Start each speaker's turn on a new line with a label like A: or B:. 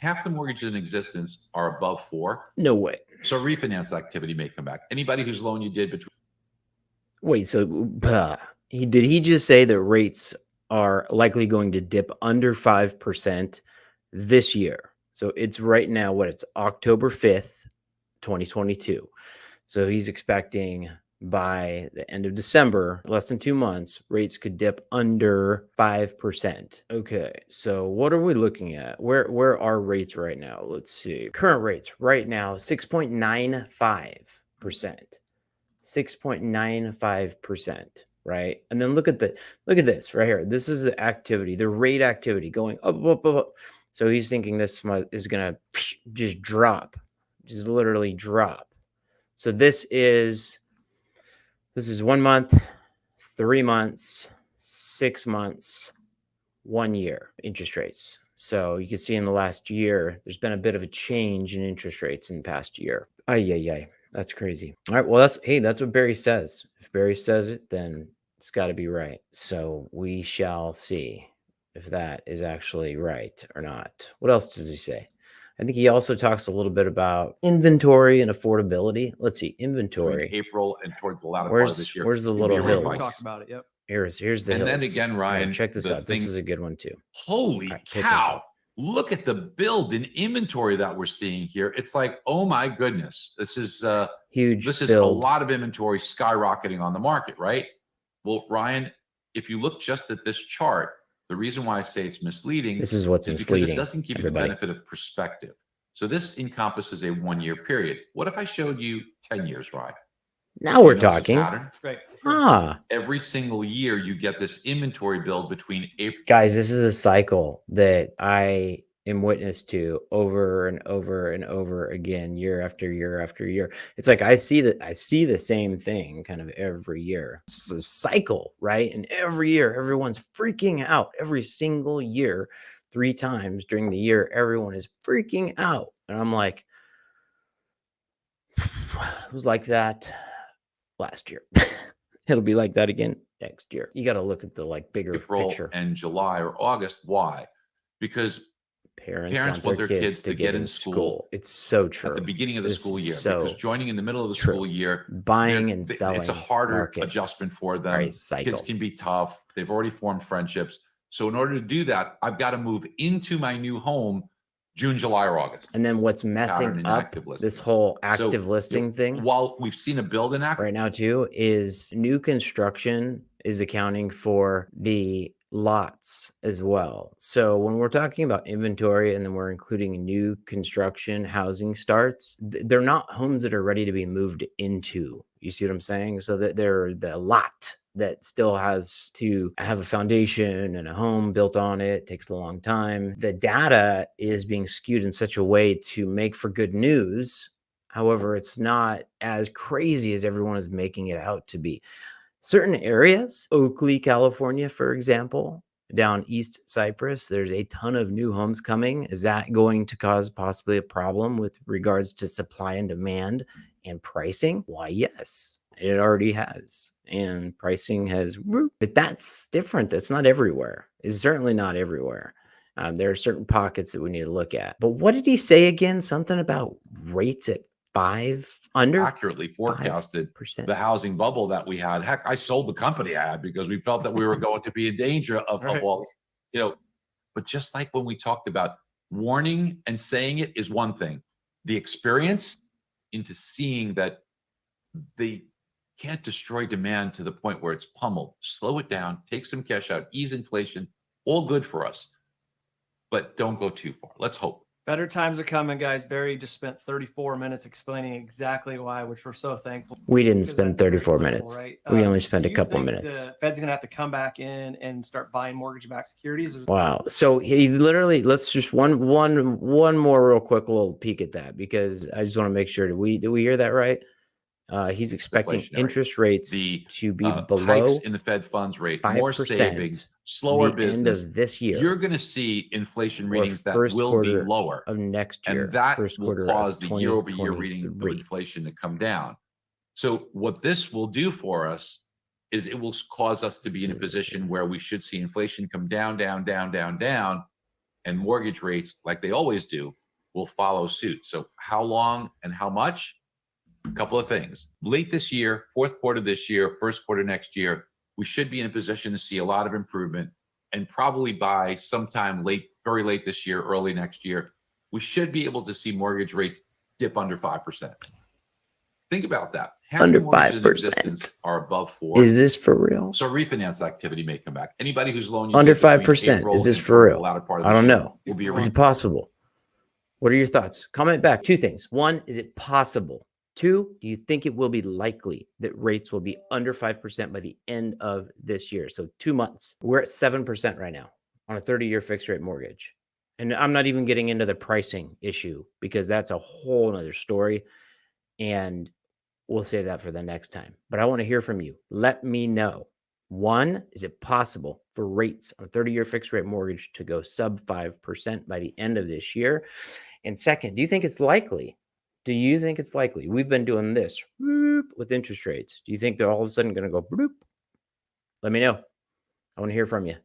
A: half the mortgages in existence are above 4.
B: No way.
A: So refinance activity may come back. Anybody whose loan you did between.
B: Wait, so did he just say that rates are likely going to dip under 5% this year? So it's right now, what, it's October 5th, 2022. So he's expecting by the end of December, less than 2 months, rates could dip under 5%. Okay, so what are we looking at? Where are rates right now? Let's see. Current rates right now, 6.95%. 6.95%, right? And then look at this right here. This is the activity, the rate activity going up, up, up, up. So he's thinking this is going to just drop, just literally drop. So this is 1 month, 3 months, 6 months, 1 year interest rates. So you can see in the last year, there's been a bit of a change in interest rates in the past year. Ay. That's crazy. All right. Well, that's what Barry says. If Barry says it, then it's got to be right. So we shall see if that is actually right or not. What else does he say? I think he also talks a little bit about inventory and affordability. Let's see, inventory.
A: April and towards the latter part of this year.
B: Where's the little hills?
C: We talked about it. Yep.
B: Here's the
A: and
B: hills.
A: Then again, Ryan,
B: check this out. This is a good one too.
A: Holy cow. Look at the build in inventory that we're seeing here. It's like, oh my goodness, this is
B: huge.
A: This is build. A lot of inventory skyrocketing on the market, right? Well, Ryan, if you look just at this chart, the reason why I say it's misleading,
B: this is what's misleading,
A: because it doesn't give you the benefit of perspective. So this encompasses a 1-year period. What if I showed you 10 years, Ryan?
B: Now we're talking.
C: Right.
B: Sure.
A: Every single year you get this inventory build between April.
B: Guys, this is a cycle that I am witness to over and over and over again, year after year after year. It's like I see the same thing kind of every year. It's a cycle, right? And every year, everyone's freaking out. Every single year, 3 times during the year, everyone is freaking out. And I'm like, it was like that last year. It'll be like that again next year. You got to look at the bigger
A: April
B: picture.
A: And July or August. Why? Because parents want their kids to get in school.
B: It's so true.
A: At the beginning of the school year.
B: So
A: because joining in the middle of the school year,
B: buying and selling,
A: it's a harder adjustment for them. Kids can be tough. They've already formed friendships. So in order to do that, I've got to move into my new home June, July, or August.
B: And then what's messing up this whole active listing thing?
A: While we've seen a build in
B: right now too, is new construction is accounting for the lots as well. So when we're talking about inventory and then we're including new construction housing starts, they're not homes that are ready to be moved into. You see what I'm saying? So that they're the lot that still has to have a foundation and a home built on it. It takes a long time. The data is being skewed in such a way to make for good news. However, it's not as crazy as everyone is making it out to be. Certain areas, Oakley, California, for example, down East Cyprus, there's a ton of new homes coming. Is that going to cause possibly a problem with regards to supply and demand and pricing? Why, yes, it already has. And pricing has, but that's different. That's not everywhere. It's certainly not everywhere. There are certain pockets that we need to look at. But what did he say again? Something about rates at 5 under?
A: Accurately forecasted 5%. The housing bubble that we had. Heck, I sold the company I had because we felt that we were going to be in danger of all this, But just like when we talked about warning and saying it is one thing, the experience into seeing that they can't destroy demand to the point where it's pummeled. Slow it down, take some cash out, ease inflation, all good for us. But don't go too far. Let's hope.
C: Better times are coming, guys. Barry just spent 34 minutes explaining exactly why, which we're so thankful.
B: We didn't spend 34 minutes. Right? We only spent a couple minutes.
C: The Fed's going to have to come back in and start buying mortgage-backed securities.
B: Wow. So he literally, let's just one more real quick little peek at that, because I just want to make sure. Did we hear that right? He's expecting interest rates to be below
A: hikes in the Fed funds rate, 5%, more savings, slower business.
B: End of this year,
A: you're going to see inflation readings that will be lower
B: of next year,
A: and that will cause the year-over-year reading of inflation to come down. So what this will do for us is it will cause us to be in a position where we should see inflation come down, and mortgage rates, like they always do, will follow suit. So how long and how much? A couple of things. Late this year, fourth quarter this year, first quarter next year, we should be in a position to see a lot of improvement. And probably by sometime late, very late this year, early next year, we should be able to see mortgage rates dip under 5%. Think about that. Half
B: Under
A: the mortgages in
B: 5%.
A: existence are above 4.
B: Is this for real?
A: So refinance activity may come back. Anybody whose loan you
B: Under
A: did between
B: 5%.
A: April
B: Is this
A: and
B: for
A: the
B: real?
A: latter part of
B: I
A: this
B: don't
A: year
B: know.
A: will be a
B: Is it possible? What are your thoughts? Comment back. 2 things. 1, is it possible? 2, do you think it will be likely that rates will be under 5% by the end of this year? So 2 months. We're at 7% right now on a 30-year fixed rate mortgage. And I'm not even getting into the pricing issue because that's a whole nother story. And we'll save that for the next time. But I want to hear from you. Let me know. 1, is it possible for rates on a 30-year fixed rate mortgage to go sub 5% by the end of this year? And 2nd, do you think it's likely? Do you think it's likely? We've been doing this with interest rates. Do you think they're all of a sudden going to go bloop? Let me know. I want to hear from you.